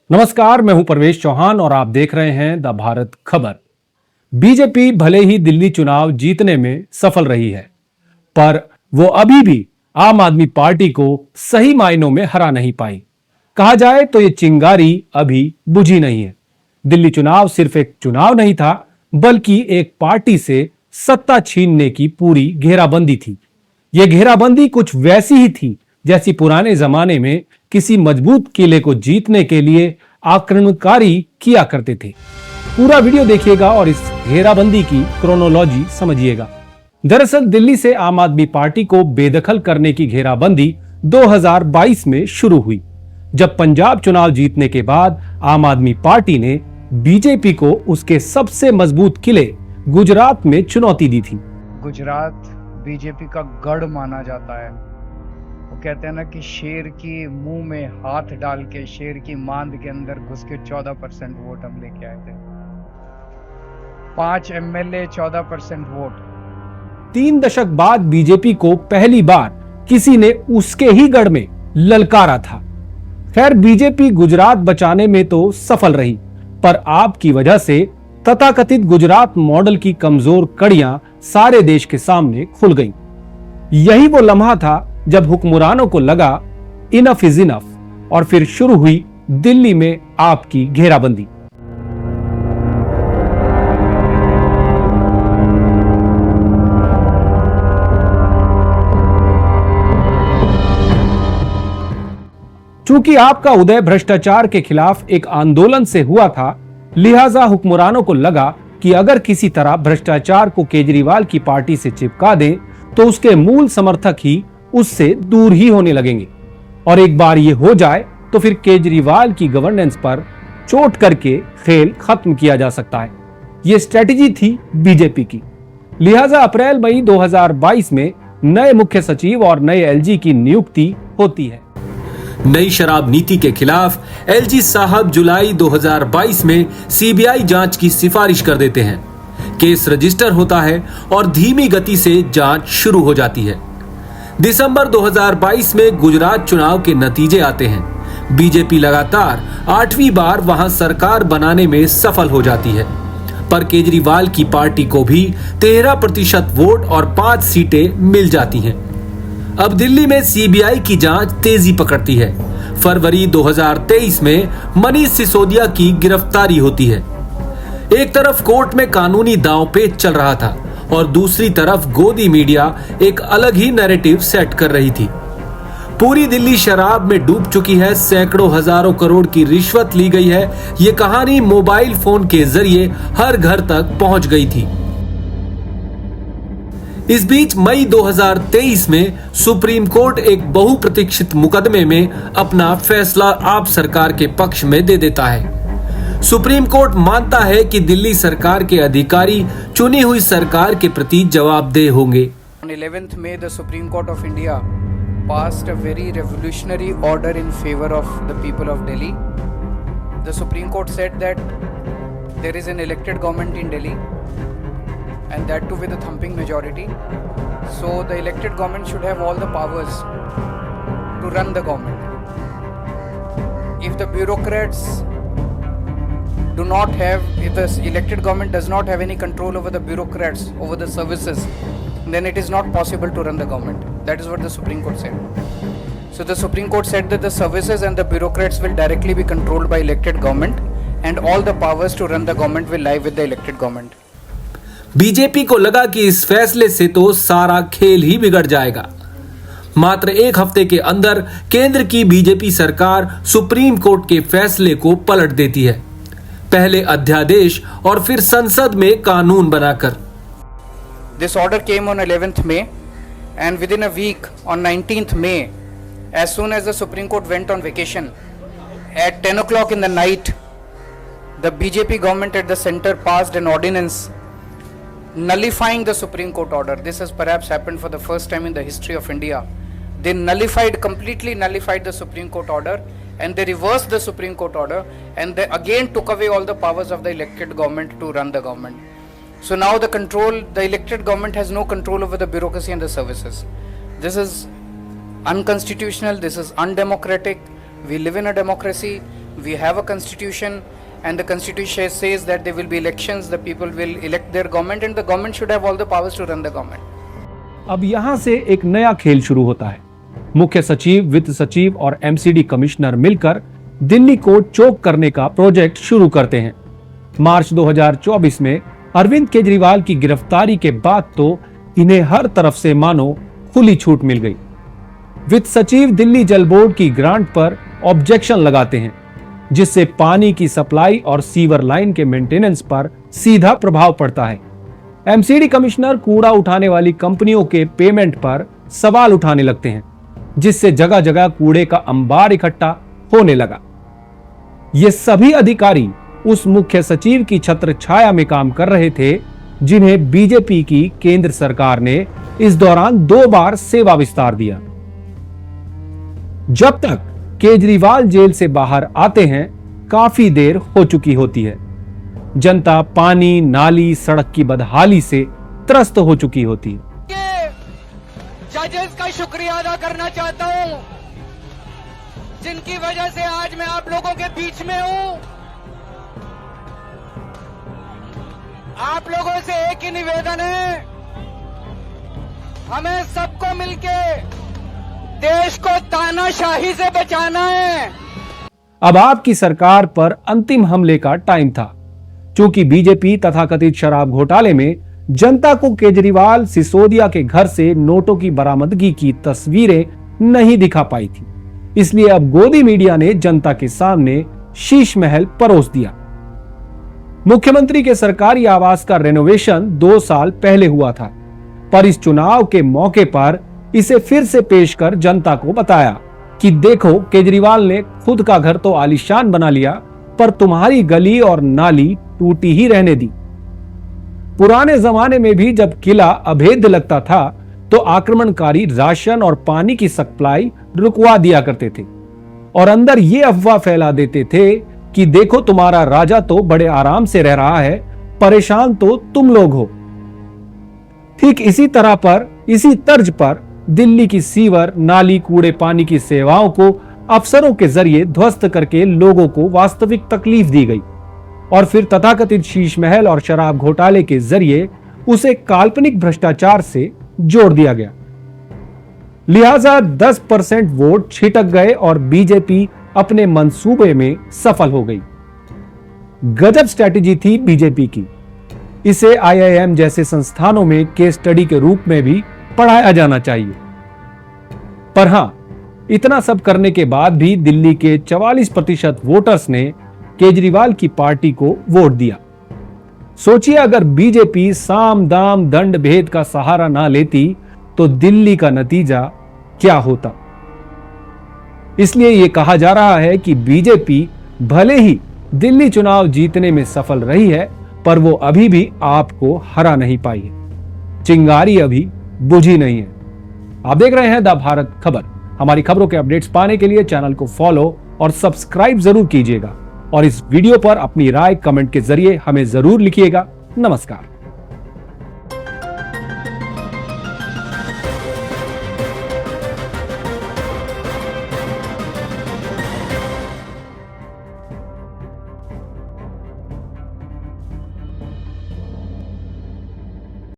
नमस्कार, मैं हूं परवेश चौहान और आप देख रहे हैं द भारत खबर। बीजेपी भले ही दिल्ली चुनाव जीतने में सफल रही है, पर वो अभी भी आम आदमी पार्टी को सही मायनों में हरा नहीं पाई। कहा जाए तो ये चिंगारी अभी बुझी नहीं है। दिल्ली चुनाव सिर्फ एक चुनाव नहीं था, बल्कि एक पार्टी से सत्ता छीनने की पूरी घेराबंदी थी। ये घेराबंदी कुछ वैसी ही थी जैसी पुराने जमाने में किसी मजबूत किले को जीतने के लिए आक्रमणकारी किया करते थे। पूरा वीडियो देखिएगा और इस घेराबंदी की क्रोनोलॉजी समझिएगा। दरअसल दिल्ली से आम आदमी पार्टी को बेदखल करने की घेराबंदी 2022 में शुरू हुई, जब पंजाब चुनाव जीतने के बाद आम आदमी पार्टी ने बीजेपी को उसके सबसे मजबूत किले गुजरात में चुनौती दी थी। गुजरात बीजेपी का गढ़ माना जाता है। वो कहते हैं ना कि शेर की मुंह में हाथ डाल के शेर की मांद के अंदर घुस के 14% वोट हम लेके आए थे। 5 MLA 14% वोट। 3 दशक बाद बीजेपी को पहली बार किसी ने उसके ही गढ़ में ललकारा था। खैर, बीजेपी गुजरात बचाने में तो सफल रही, पर आपकी वजह से तथाकथित गुजरात मॉडल की कमजोर कड़ियां सारे देश के सामने खुल गईं। यही वो लम्हा था जब हुक्मरानों को लगा इनफ इज इनफ, और फिर शुरू हुई दिल्ली में आपकी घेराबंदी। चूंकि आपका उदय भ्रष्टाचार के खिलाफ एक आंदोलन से हुआ था, लिहाजा हुक्मरानों को लगा कि अगर किसी तरह भ्रष्टाचार को केजरीवाल की पार्टी से चिपका दें तो उसके मूल समर्थक ही उससे दूर ही होने लगेंगे, और एक बार ये हो जाए तो फिर केजरीवाल की गवर्नेंस पर चोट करके खेल खत्म किया जा सकता है। ये स्ट्रेटजी थी बीजेपी की। लिहाजा अप्रैल मई 2022 में नए मुख्य सचिव और नए एलजी की नियुक्ति होती है। नई शराब नीति के खिलाफ एलजी साहब जुलाई 2022 में सीबीआई जांच की सिफारिश कर देते हैं। केस रजिस्टर होता है और धीमी गति से जांच शुरू हो जाती है। दिसंबर 2022 में गुजरात चुनाव के नतीजे आते हैं। बीजेपी लगातार 8वीं बार वहां सरकार बनाने में सफल हो जाती है, पर केजरीवाल की पार्टी को भी 13% वोट और 5 सीटें मिल जाती हैं। अब दिल्ली में सीबीआई की जांच तेजी पकड़ती है। फरवरी 2023 में मनीष सिसोदिया की गिरफ्तारी होती है। एक तरफ कोर्ट में कानूनी दांवपेच चल रहा था और दूसरी तरफ गोदी मीडिया एक अलग ही नैरेटिव सेट कर रही थी। पूरी दिल्ली शराब में डूब चुकी है, सैकड़ों हजारों करोड़ की रिश्वत ली गई है। ये कहानी मोबाइल फोन के जरिए हर घर तक पहुंच गई थी। इस बीच मई 2023 में सुप्रीम कोर्ट एक बहुप्रतीक्षित मुकदमे में अपना फैसला आप सरकार के पक्ष में दे देता है। सुप्रीम कोर्ट मानता है कि दिल्ली सरकार के अधिकारी चुनी हुई सरकार के प्रति जवाबदेह होंगे। On 11th May, the Supreme Court of India passed a very revolutionary order in favor of the people of Delhi. The Supreme Court said that there is an elected government in Delhi, and that too with a thumping majority. So the elected government should have all the powers to run the government. If the bureaucrats do not have, if the elected government does not have any control over the bureaucrats, over the services, then it is not possible to run the government. That is what the Supreme Court said. So the Supreme Court said that the services and the bureaucrats will directly be controlled by elected government, and all the powers to run the government will lie with the elected government. BJP को लगा कि इस फैसले से तो सारा खेल ही बिगड़ जाएगा। मात्र एक हफ्ते के अंदर केंद्र की बीजेपी सरकार सुप्रीम कोर्ट के फैसले को पलट देती है, पहले अध्यादेश और फिर संसद में कानून बनाकर। This order came on 11th May, and within a week, on 19th May, as soon as the Supreme Court went on vacation, at 10 o'clock in the night, the BJP government at the center passed an ordinance nullifying the Supreme Court order. This has perhaps happened for the first time in the history of India. They completely nullified the Supreme Court order, and they reversed the Supreme Court order, and they again took away all the powers of the elected government to run the government. So now the elected government has no control over the bureaucracy and the services. This is unconstitutional, this is undemocratic. We live in a democracy. We have a constitution, and the constitution says that there will be elections, the people will elect their government, and the government should have all the powers to run the government. अब यहां से एक नया खेल शुरू होता है। मुख्य सचिव, वित्त सचिव और एमसीडी कमिश्नर मिलकर दिल्ली को चोक करने का प्रोजेक्ट शुरू करते हैं। मार्च 2024 में अरविंद केजरीवाल की गिरफ्तारी के बाद तो इन्हें हर तरफ से मानो खुली छूट मिल गई। वित्त सचिव दिल्ली जल बोर्ड की ग्रांट पर ऑब्जेक्शन लगाते हैं, जिससे पानी की सप्लाई और सीवर लाइन के मेंटेनेंस पर सीधा प्रभाव पड़ता है। एमसीडी कमिश्नर कूड़ा उठाने वाली कंपनियों के पेमेंट पर सवाल उठाने लगते हैं, जिससे जगह जगह कूड़े का अंबार इकट्ठा होने लगा। ये सभी अधिकारी उस मुख्य सचिव की छत्र छाया में काम कर रहे थे, जिन्हें बीजेपी की केंद्र सरकार ने इस दौरान 2 बार सेवा विस्तार दिया। जब तक केजरीवाल जेल से बाहर आते हैं, काफी देर हो चुकी होती है। जनता पानी, नाली, सड़क की बदहाली से त्रस्त हो चुकी होती है। जजेस का शुक्रिया अदा करना चाहता हूं, जिनकी वजह से आज मैं आप लोगों के बीच में हूं। आप लोगों से एक ही निवेदन है, हमें सबको मिलके देश को तानाशाही से बचाना है। अब आपकी सरकार पर अंतिम हमले का टाइम था। चूंकि बीजेपी तथाकथित शराब घोटाले में जनता को केजरीवाल सिसोदिया के घर से नोटों की बरामदगी की तस्वीरें नहीं दिखा पाई थी, इसलिए अब गोदी मीडिया ने जनता के सामने शीश महल परोस दिया। मुख्यमंत्री के सरकारी आवास का रेनोवेशन 2 साल पहले हुआ था, पर इस चुनाव के मौके पर इसे फिर से पेश कर जनता को बताया कि देखो, केजरीवाल ने खुद का घर तो आलीशान बना लिया, पर तुम्हारी गली और नाली टूटी ही रहने दी। पुराने जमाने में भी जब किला अभेद्य लगता था, तो आक्रमणकारी राशन और पानी की सप्लाई रुकवा दिया करते थे और अंदर ये अफवाह फैला देते थे कि देखो, तुम्हारा राजा तो बड़े आराम से रह रहा है, परेशान तो तुम लोग हो। ठीक इसी तर्ज पर दिल्ली की सीवर, नाली, कूड़े पानी की सेवाओं को अफसरों के जरिए ध्वस्त करके लोगों को वास्तविक तकलीफ दी गई और फिर तथाकथित शीश महल और शराब घोटाले के जरिए उसे काल्पनिक भ्रष्टाचार से जोड़ दिया गया। लिहाजा 10% वोट छिटक गए और बीजेपी अपने मंसूबे में सफल हो गई। गजब स्ट्रैटेजी थी बीजेपी की। इसे आईआईएम जैसे संस्थानों में केस स्टडी के रूप में भी पढ़ाया जाना चाहिए। पर हां, इतना सब करने के बाद भी दिल्ली के 44% वोटर्स ने केजरीवाल की पार्टी को वोट दिया। सोचिए, अगर बीजेपी साम दाम दंड भेद का सहारा ना लेती तो दिल्ली का नतीजा क्या होता। इसलिए यह कहा जा रहा है कि बीजेपी भले ही दिल्ली चुनाव जीतने में सफल रही है, पर वो अभी भी आपको हरा नहीं पाई है। चिंगारी अभी बुझी नहीं है। आप देख रहे हैं द भारत खबर। हमारी खबरों के अपडेट्स पाने के लिए चैनल को फॉलो और सब्सक्राइब जरूर कीजिएगा और इस वीडियो पर अपनी राय कमेंट के जरिए हमें जरूर लिखिएगा। नमस्कार।